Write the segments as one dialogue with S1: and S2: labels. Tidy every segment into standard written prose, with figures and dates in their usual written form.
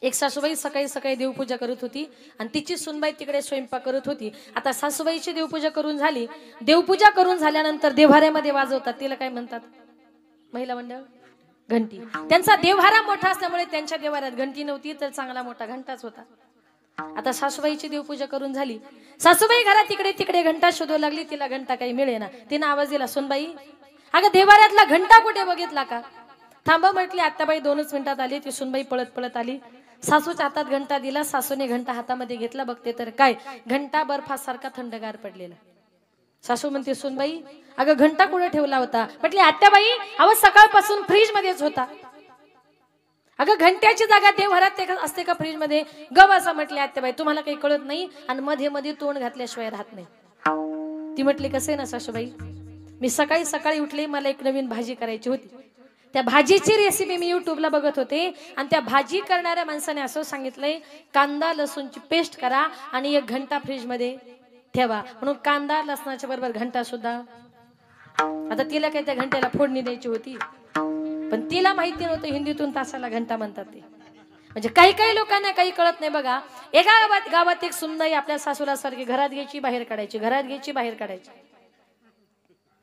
S1: एक सासूबाई सकाळी सकाळी देवपूजा करत होती आणि तिची सुनबाई तिकडे स्वयंपाक करत होती। आता सासूबाईची देवपूजा करून झाली, देवपूजा करून झाल्यानंतर देव्हाऱ्यामध्ये वाजवतात, तिला काय म्हणतात महिला मंडळ? घंटी। त्यांचा देव्हारा मोठा असल्यामुळे त्यांच्या देव्हाऱ्यात घंटी नव्हती तर चांगला मोठा घंटाच होता। आता सासूबाईची देवपूजा करून झाली, सासूबाई घरात तिकडे तिकडे घंटा शोधू लागली, तिला घंटा काही मिळेना। तिने आवाज दिला, सुनबाई अगं देव्हाऱ्यातला घंटा कुठे बघितला का? थांबा म्हटली, आत्याबाई 2च मिनिटात आली। ती सुनबाई पळत पळत आली, सासूच्या हातात घंटा दिला, सासूने घंटा हातामध्ये घेतला, बघते तर काय घंटा बर्फासारखा थंडगार पडलेला। सासू म्हणते, सुनबाई अगं घंटा कुठे ठेवला होता? म्हटली, आत्याबाई अहो सकाळपासून फ्रीज मध्येच होता। अगं घंट्याची जागा देवघरात असते का फ्रीज मध्ये? गप असा म्हटली आत्याबाई, तुम्हाला काही कळत नाही आणि मध्ये मध्ये तोंड घातल्याशिवाय राहत नाही। ती म्हटली, कसे ना सासूबाई, मी सकाळी सकाळी उठले, मला एक नवीन भाजी करायची होती, त्या भाजीची रेसिपी मी युट्यूबला बघत होते आणि त्या भाजी करणाऱ्या माणसाने असं सांगितलंय, कांदा लसूणची पेस्ट करा आणि 1 घंटा फ्रीज मध्ये ठेवा, म्हणून कांदा लसणाच्या बरोबर घंटा सुद्धा। आता तिला काय त्या घंट्याला फोडणी द्यायची होती, पण तिला माहिती नव्हतं हिंदीतून तासाला घंटा म्हणतात ते। म्हणजे काही काही लोकांना काही कळत नाही बघा। एका गावात एक सुनबाई आपल्या सासूला सारखी घरात घ्यायची बाहेर काढायची, घरात घ्यायची बाहेर काढायची।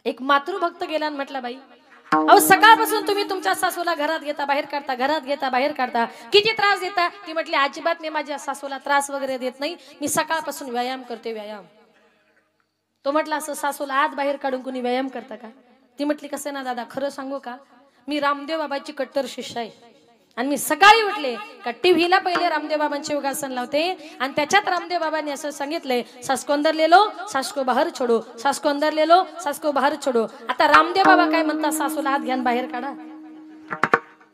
S1: एक मातृभक्त गेला आणि म्हटला, बाई अहो सकाळपासून तुम्ही तुमच्या सासूला घरात घेता बाहेर काढता, घरात घेता बाहेर काढता, किती त्रास देता? ती म्हटली, अजिबात मी माझ्या सासूला त्रास वगैरे देत नाही, मी सकाळपासून व्यायाम करते, व्यायाम। तो म्हटला, असं सासूला आत बाहेर काढून कुणी व्यायाम करता का? ती म्हटली, कसं ना दादा, खरं सांगू का, मी रामदेव बाबाची कट्टर शिष्य आहे आणि मी सकाळी उठले का टीव्हीला पहिले रामदेव बाबांचे योगासन लावते आणि त्याच्यात रामदेव बाबांनी असं सांगितलंय, सास को अंदर ले लो सास को बाहेर छोडो, सास को अंदर ले लो सास को बाहेर छोडो। आता रामदेव बाबा काय म्हणतात, सासूला हात घ्या बाहेर काढा।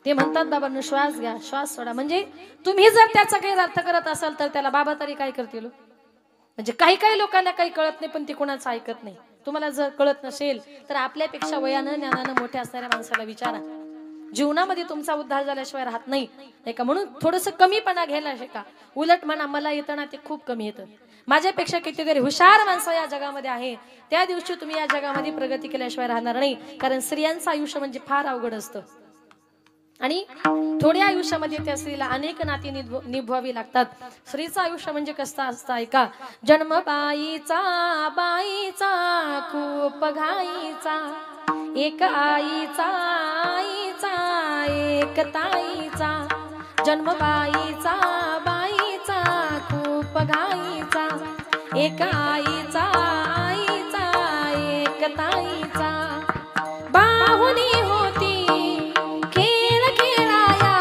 S1: ते म्हणतात, बाबांनो श्वास घ्या श्वास सोडा। म्हणजे तुम्ही जर त्याचा काही अर्थ करत असाल तर त्याला बाबा तरी काय करतील? म्हणजे काही काही लोकांना काही कळत नाही, पण ते कोणाचं ऐकत नाही। तुम्हाला जर कळत नसेल तर आपल्यापेक्षा वयानं ज्ञानानं मोठ्या असणाऱ्या माणसाला विचारा, जीवनामध्ये तुमचा उद्धार झाल्याशिवाय राहत नाही का? म्हणून थोडंसं कमीपणा घ्यायला शिका। उलट म्हणा, मला येतं ना ते खूप कमी येतं, माझ्यापेक्षा कितीतरी हुशार माणसं या जगामध्ये आहे, त्या दिवशी तुम्ही या जगामध्ये प्रगती केल्याशिवाय राहणार नाही। कारण स्त्रियांचं आयुष्य म्हणजे फार अवघड असतं आणि थोड्या आयुष्यामध्ये त्या स्त्रीला अनेक नाती निभवावी लागतात। स्त्रीचं आयुष्य म्हणजे कसं असतं ऐका, जन्म बाईचा बाईचा खूप घाईचा, एक आईचा आईचा एक ताईचा, जन्म बाईचा बाईचा खूप घाईचा, एक आईचा आईचा एक ताईचा, बाहुली होती खेळ खेळाया,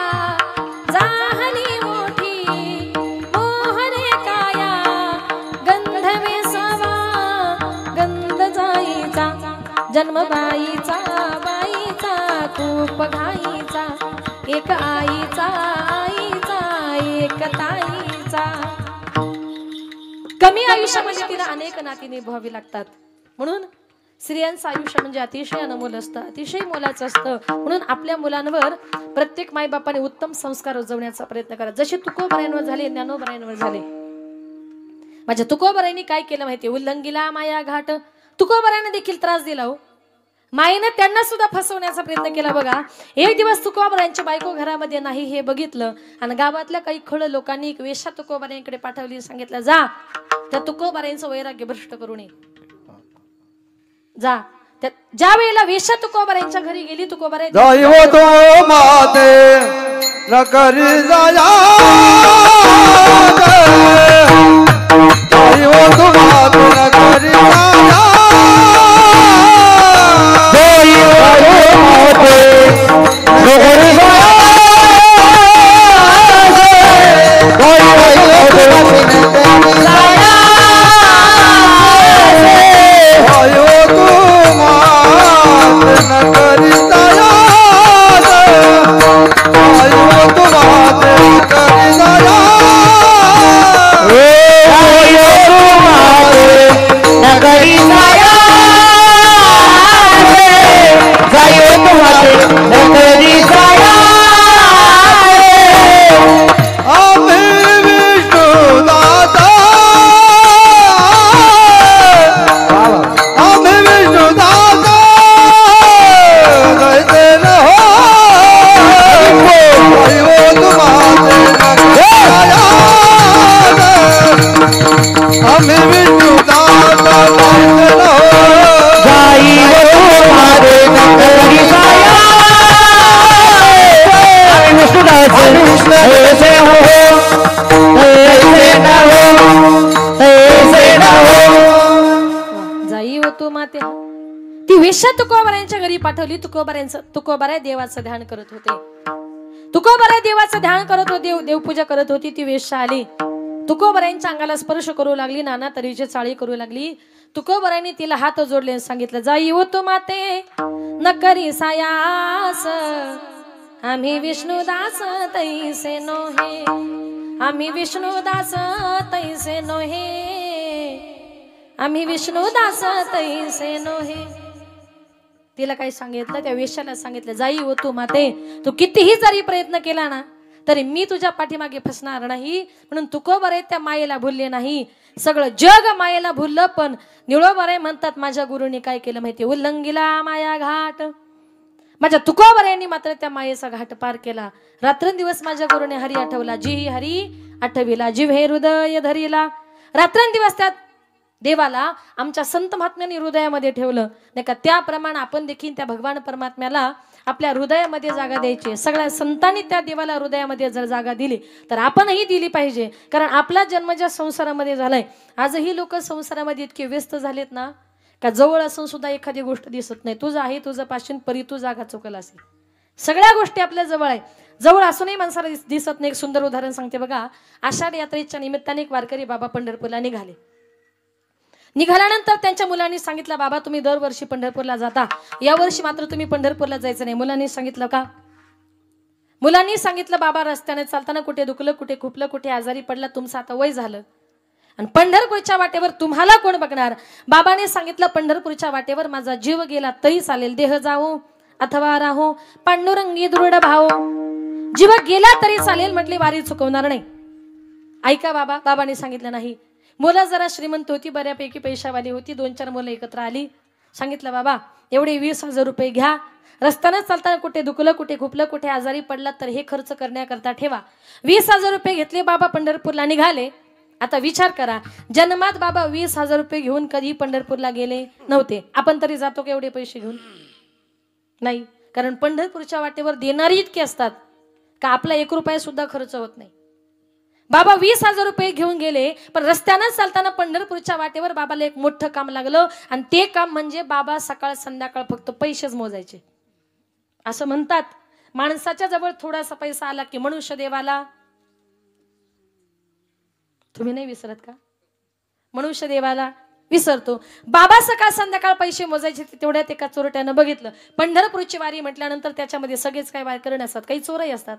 S1: जाहली मोठी मोहने काया, गंध वेसावा गंध जाईचा, जन्म बाईचा बाईचा खूप घाईचा, एक आईचा आईचा एक ताईचा। कमी आयुष्यामध्ये तिला अनेक नाती निभवावी लागतात, म्हणून स्त्रियांचं आयुष्य म्हणजे अतिशय अनमोल असतं, अतिशय मोलाचं असतं। म्हणून आपल्या मुलांवर प्रत्येक मायबापाने उत्तम संस्कार रुजवण्याचा प्रयत्न करा। जसे तुकोबरायांवर झाले, ज्ञानोबरायांवर झाले। माझ्या तुकोबरायांनी काय केलं माहितीये? उल्लंघिला माया घाट, तुकोबरायांना देखील त्रास दिला हो। मायेने त्यांना सुद्धा फसवण्याचा प्रयत्न केला बघा। एक दिवस तुकोबरायांची बायको घरामध्ये नाही हे बघितलं आणि गावातल्या काही खळ लोकांनी एक वेश्या तुकोबरायांकडे पाठवली, सांगितलं जा त्या तुकोबरायांचं वैराग्य भ्रष्ट करू नये, जा। ज्या वेळेला वेश्या तुकोबरायांच्या घरी गेली, तुकोबराय
S2: ऐसे हो ऐसे ना हो ऐसे ना हो।
S1: जाई हो तू माते ती वेश्या तुकोबारायांच्या घरी पाठवली. तुकोबाराय देवाचं ध्यान करत होते. तुकोबाराय देवाचं ध्यान करत होते, देवपूजा करत होती. ती वेश्या आली, तुकोबारायांच्या अंगाला स्पर्श करू लागली, नाना तऱ्हेची चाळी करू लागली. तुकोबारायांनी तिला हात जोडले, सांगितलं जाई हो तू माते न करी सायास, आम्ही विष्णुदास तैसे नोहे, आम्ही विष्णुदास तैसे नोहे, आम्ही विष्णुदास तैसे नोहे. तिला काय सांगितलं, त्या वेश्याला सांगितलं जाई हो तू माते, तू कितीही जरी प्रयत्न केला ना तरी मी तुझ्या पाठीमागे फसणार नाही. म्हणून तुकोबाराय त्या मायेला भुलले नाही. सगळं जग मायेला भुललं, पण निळोबाराय म्हणतात माझ्या गुरुनी काय केलं माहिती, उल्लंघिला माया घाट. माझ्या तुकोबारायांनी मात्र त्या मायेचा घाट पार केला. रात्रंदिवस माझ्या गुरुने हरी आठवला, जी हरी आठविला जिव्हे हृदय धरिला. रात्रंदिवस त्या देवाला आमच्या संत महात्म्यांनी हृदयामध्ये ठेवलं नाही का. त्याप्रमाणे आपण देखील त्या भगवान परमात्म्याला आपल्या हृदयामध्ये जागा द्यायची. सगळ्या संतांनी त्या देवाला हृदयामध्ये जर जागा दिली तर आपणही दिली पाहिजे. कारण आपला जन्म ज्या संसारामध्ये झालाय, आजही लोक संसारामध्ये इतके व्यस्त झालेत ना का जवळ असून सुद्धा एखादी गोष्ट दिसत नाही. तुझं आहे तुझं पाशीन परी तू जागा चुकल असेल. सगळ्या गोष्टी आपल्या जवळ आहे, जवळ असूनही माणसाला दिसत नाही. एक सुंदर उदाहरण सांगते बघा. आषाढ यात्रेच्या निमित्ताने एक वारकरी बाबा पंढरपूरला निघाले. निघाल्यानंतर त्यांच्या मुलांनी सांगितलं, बाबा तुम्ही दरवर्षी पंढरपूरला जाता, यावर्षी मात्र तुम्ही पंढरपूरला जायचं नाही. मुलांनी सांगितलं का? मुलांनी सांगितलं बाबा रस्त्याने चालताना कुठे दुखलं, कुठे खुपलं, कुठे आजारी पडला, तुमचं आता वय झालं आणि पंढरपूरच्या वाटेवर तुम्हाला कोण बघणार. बाबाने सांगितलं पंढरपूरच्या वाटेवर माझा जीव गेला तरी चालेल, देह जाऊ अथवा राहू पांडुरंगी दृढ भाव, जीव गेला तरी चालेल म्हटले, वारी चुकवणार नाही. ऐका बाबा. बाबाने सांगितलं नाही. मुलं जरा श्रीमंत होती, बऱ्यापैकी पैशावाली होती. 2-4 मुलं एकत्र आली. सांगितलं बाबा एवढे 20,000 रुपये घ्या, रस्त्याने चालताना कुठे दुखलं, कुठे खुपलं, कुठे आजारी पडला तर हे खर्च करण्याकरता ठेवा. 20,000 रुपये घेतले. बाबा पंढरपूरला निघाले. आता विचार करा, जन्मात बाबा 20,000 रुपये घेऊन कधी पंढरपूरला गेले नव्हते. आपण तरी जातो का एवढे पैसे घेऊन? नाही. कारण पंढरपूरच्या वाटेवर देणारी इतके असतात का आपला 1 रुपया सुद्धा खर्च होत नाही. बाबा 20,000 रुपये घेऊन गेले, पण रस्त्यानं चालताना पंढरपूरच्या वाटेवर बाबाला एक मोठं काम लागलं आणि ते काम म्हणजे बाबा सकाळ संध्याकाळ फक्त पैसेच मोजायचे. असं म्हणतात माणसाच्या जवळ थोडासा पैसा आला की मनुष्य देवाला, तुम्ही नाही विसरत का? मनुष्य देवाला विसरतो. बाबा सकाळ संध्याकाळ पैसे मोजायचे. तेवढ्यात एका चोरट्यानं बघितलं. पंढरपूरची वारी म्हटल्यानंतर त्याच्यामध्ये सगळेच काय वारकरी असतात, काही चोरही असतात.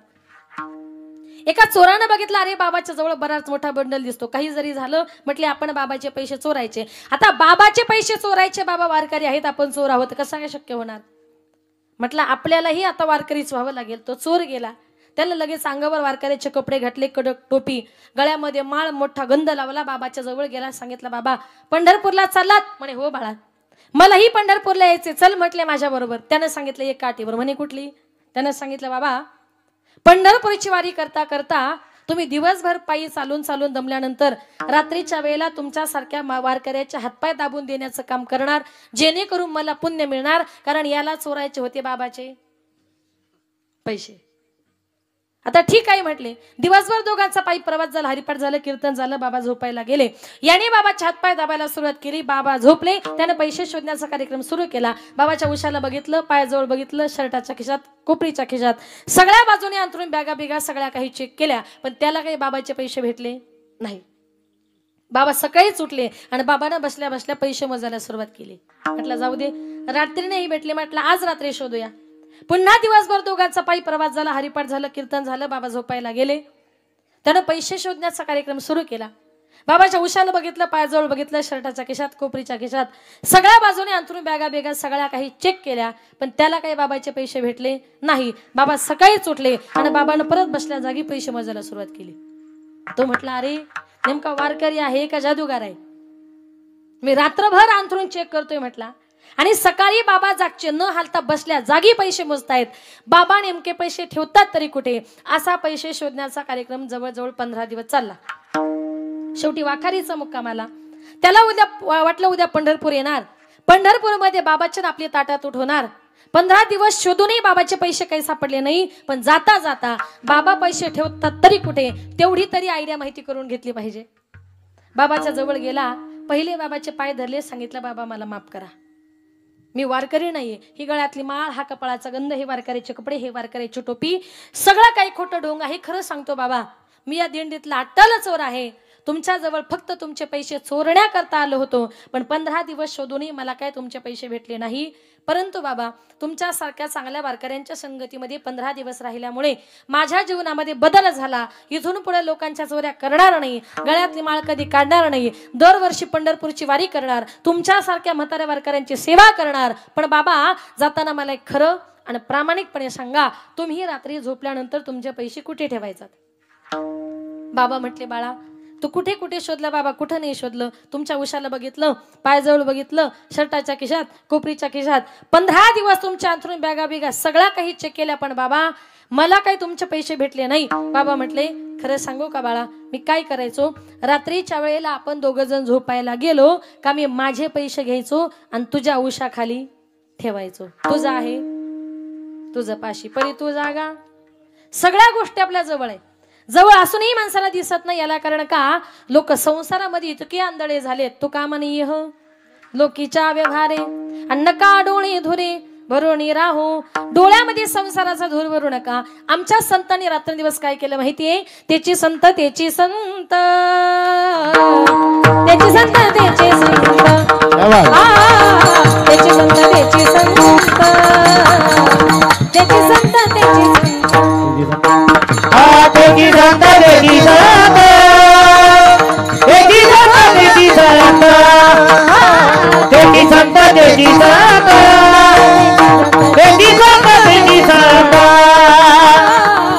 S1: एका चोरानं बघितलं, अरे बाबाच्या जवळ बराच मोठा बंडल दिसतो, काही जरी झालं म्हटले आपण बाबाचे पैसे चोरायचे. आता बाबाचे पैसे चोरायचे, बाबा वारकरी आहेत, आपण चोर आहोत, कसं काय शक्य होणार? म्हटलं आपल्यालाही आता वारकरीच व्हावं लागेल. तो चोर गेला, त्याला लगेच अंगावर वारकऱ्याचे कपडे घातले, कडक टोपी, गळ्यामध्ये माळ, मोठा गंध लावला, बाबाच्या जवळ गेला. सांगितलं बाबा पंढरपूरला चाललात? म्हणे हो बाळा, मलाही पंढरपूरला यायचे, चल म्हटले माझ्या बरोबर. त्यानं सांगितलं एक काठीवर. म्हणे कुठली? त्यानं सांगितलं बाबा पंढरपूरची वारी करता करता तुम्ही दिवसभर पायी चालून चालून दमल्यानंतर रात्रीच्या वेळेला तुमच्यासारख्या वारकऱ्याचे हातपाय दाबून देण्याचं काम करणार, जेणेकरून मला पुण्य मिळणार. कारण याला चोरायचे होते बाबाचे पैसे. आता ठीक आहे म्हटले. दिवसभर दोघांचा पायी प्रवास झाला, हरिपाठ झालं, कीर्तन झालं, बाबा झोपायला गेले. याने बाबाचे हातपाय दाबायला सुरुवात केली. बाबा झोपले. त्याने पैसे शोधण्याचा कार्यक्रम सुरू केला. बाबाच्या उशाला बघितलं, पायाजवळ बघितलं, शर्टाच्या खिशात, कोपरीच्या खिशात, सगळ्या बाजूने अंतरून बॅगा बिगा सगळ्या काही चेक केल्या, पण त्याला काही बाबाचे पैसे भेटले नाही. बाबा सकाळीच उठले आणि बाबांना बसल्या बसल्या पैसे मोजायला सुरुवात केली. म्हटलं जाऊ दे, रात्री नाही भेटले, म्हटलं आज रात्री शोधूया. पुन्हा दिवसभर दोघांचा पायी प्रवास झाला, हरिपाठ झालं, कीर्तन झालं, बाबा झोपायला गेले. त्यानं पैसे शोधण्याचा कार्यक्रम सुरू केला. बाबाच्या उशाला बघितलं, पायाजवळ बघितलं, शर्टाच्या खिशात, कोपरीच्या खिशात, सगळ्या बाजूने अंतरून बॅगा बेगा सगळ्या काही चेक केल्या, पण त्याला काही बाबाचे पैसे भेटले नाही. बाबा सकाळीच उठले आणि बाबानं परत बसल्या जागी पैसे मोजायला सुरुवात केली. तो म्हटला अरे नेमका वारकरी आहे का जादूगार आहे? मी रात्रभर अंतरून चेक करतोय म्हटला, आणि सकाळी बाबा जागचे न हालता बसल्या जागी पैसे मोजतायत. बाबा नेमके पैसे ठेवतात तरी कुठे? असा पैसे शोधण्याचा कार्यक्रम जवळजवळ 15 दिवस चालला. शेवटी वाखारीचा मुक्काम आला. त्याला वाटलं उद्या पंढरपूर येणार, पंढरपूरमध्ये बाबाच्या आपली ताटातूट होणार. 15 दिवस शोधूनही बाबाचे पैसे काही सापडले नाही. पण जाता जाता बाबा पैसे ठेवतात तरी कुठे, तेवढी तरी आयडिया माहिती करून घेतली पाहिजे. बाबाच्या जवळ गेला, पहिले बाबाचे पाय धरले, सांगितलं बाबा मला माफ करा, मी वारकरी नाहीये. ही गळ्यातली माळ, हा कपाळाचा गंध, हे वारकऱ्याचे कपडे, हे वारकऱ्याची टोपी, सगळं काही खोटं ढोंग आहे. खरं सांगतो बाबा, मी या दिंडीतला अट्टल चोर आहे. तुमच्याजवळ फक्त तुमचे पैसे चोरण्याकरता आलो होतो. पण 15 दिवस शोधूनही मला काय तुमचे पैसे भेटले नाही. परंतु बाबा, तुमच्यासारख्या चांगल्या वारकऱ्यांच्या संगतीमध्ये 15 दिवस राहिल्यामुळे माझ्या जीवनामध्ये बदल झाला. इथून पुढे लोकांच्या चोऱ्या करणार नाही, गळ्यातली माळ कधी काढणार नाही, दरवर्षी पंढरपूरची वारी करणार, तुमच्यासारख्या म्हाताऱ्या वारकऱ्यांची सेवा करणार. पण बाबा, जाताना मला एक खरं आणि प्रामाणिकपणे सांगा, तुम्ही रात्री झोपल्यानंतर तुमचे पैसे कुठे ठेवायचात? बाबा म्हटले, बाळा तू कुठे कुठे शोधलं? बाबा कुठं नाही शोधलं. तुमच्या उशाला बघितलं, पायजवळ बघितलं, शर्टाच्या खिशात, कोपरीच्या खिशात, 15 दिवस तुमच्या अंथरून बॅगा बिगा सगळा काही चेक केल्या. पण बाबा, मला काही तुमचे पैसे भेटले नाही. बाबा म्हटले, खरं सांगू का बाळा, मी काय करायचो, रात्रीच्या वेळेला आपण दोघं जण झोपायला गेलो का मी माझे पैसे घ्यायचो आणि तुझ्या उशाखाली ठेवायचो. तुझं आहे तुझं पाशी, परी तू जागा, सगळ्या गोष्टी आपल्या जवळ आहे. जवळ असूनही माणसाला दिसत नाही. याला कारण का, लोक संसारामध्ये इतके आंधळे झालेत. तो का म्हणे ह लोकीच्या व्यवहारे नका डोळे धुरे भरोणी राहो. डोळ्यामध्ये संसाराचा धूर भरू नका. आमच्या संतांनी रात्रंदिवस काय केलं माहितीये? त्याची संत त्याची संत, त्याची संत त्याची संत, त्याची संत त्याची संत, त्याची संत त्याची संत,
S2: तेची संत तेची संत, तेची संत तेची संत, तेची संत तेची संत, तेची संत तेची संत,
S1: त्याची संत त्याची संत,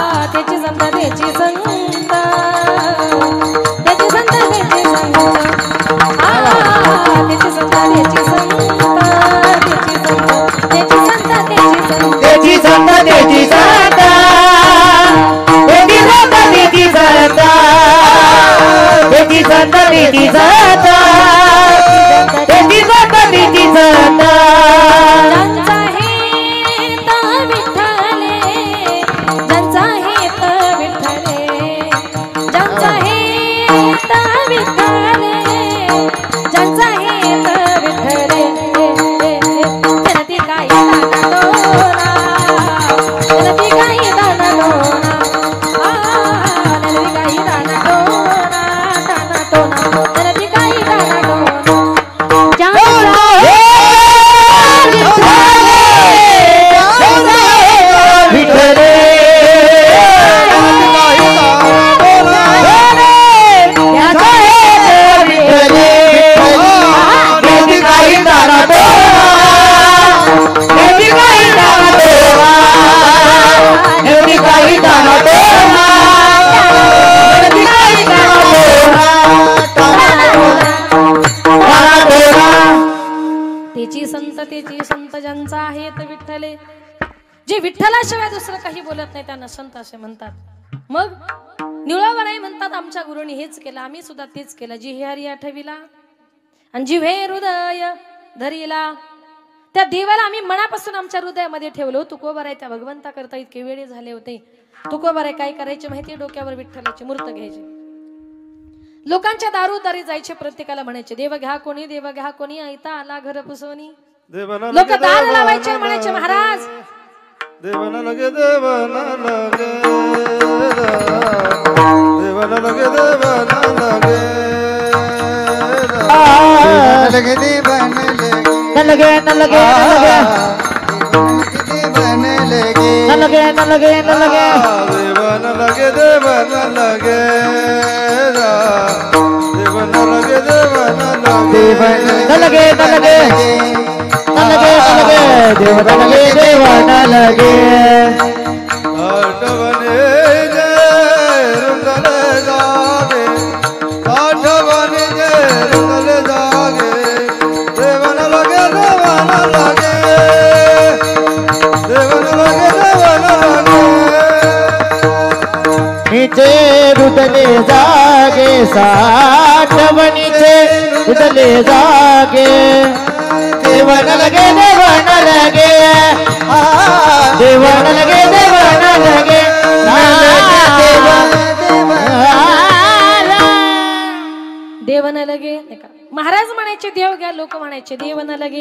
S1: त्याची संत त्याची संत, त्याची संत त्याची संत, त्याची संत त्याची संत,
S2: तेची संत तेची संत, तेची संत तेची संत, तेची संत तेची संत, तेची संत तेची संत.
S1: ज्यांचा हेत विठ्ठले, ज्यांचा हेत विठ्ठले, ज्यांचा हेत विठ्ठले, ज्यांचा हेत विठ्ठले, जनती काही दाना डोना, जनती काही दाना डोना, जनती काही दाना डोना, दाना डोना, जनती काही दाना डोना, ज्यांचा
S2: विठ्ठले
S1: त्याची संत त्याची संत, ज्यांचा आहे तर विठ्ठले. जे विठ्ठलाशिवाय दुसरं काही बोलत नाही त्यांना संत असे म्हणतात. मग निळावराई म्हणतात, आमच्या गुरुनी हेच केलं, आम्ही सुद्धा तेच केलं. जी हरी आठविला आणि जिव्हे हृदय धरिला, त्या देवाला आम्ही मनापासून आमच्या हृदयामध्ये ठेवलो. तुकोबाराय त्या भगवंता करता इतके वेळे झाले होते. तुकोबाराय काय करायचे माहिती? डोक्यावर विठ्ठलाची मूर्त घ्यायची, लोकांच्या दारोदारी जायचे, प्रत्येकाला म्हणायचे देव घ्या कोणी, देव घ्या कोणी, ऐता आला घर पुसवणी. लोक दार लावायचे, म्हणायचे महाराज
S3: देवाला लगे, देवाला लगे, देवाला लगे, देवाला लगे, लगे देवाला
S2: न लगे न लगे न लगे
S3: देवाला लगे,
S2: न लगे न लगे न लगे,
S3: देवाला लगे, देवाला लगे, देवाला लगे, देवाला लगे,
S2: न लगे न लगे न लगे न लगे, देवाला लगे देवाला लगे.
S3: आठवणे जे रुंदले जागे, आठवणे जे रुंदले जागे, देवाला लगे, देवाला लगे, देवाला लगे, देवाला लगे.
S2: नीचे रुदले जागे, साठवणीचे रुदले जागे, देवन लगे देवन लगे देवन लगे देवन लगे
S1: देवन लगे. महाराज म्हणायचे देव घ्या, लोक म्हणायचे देवन लगे.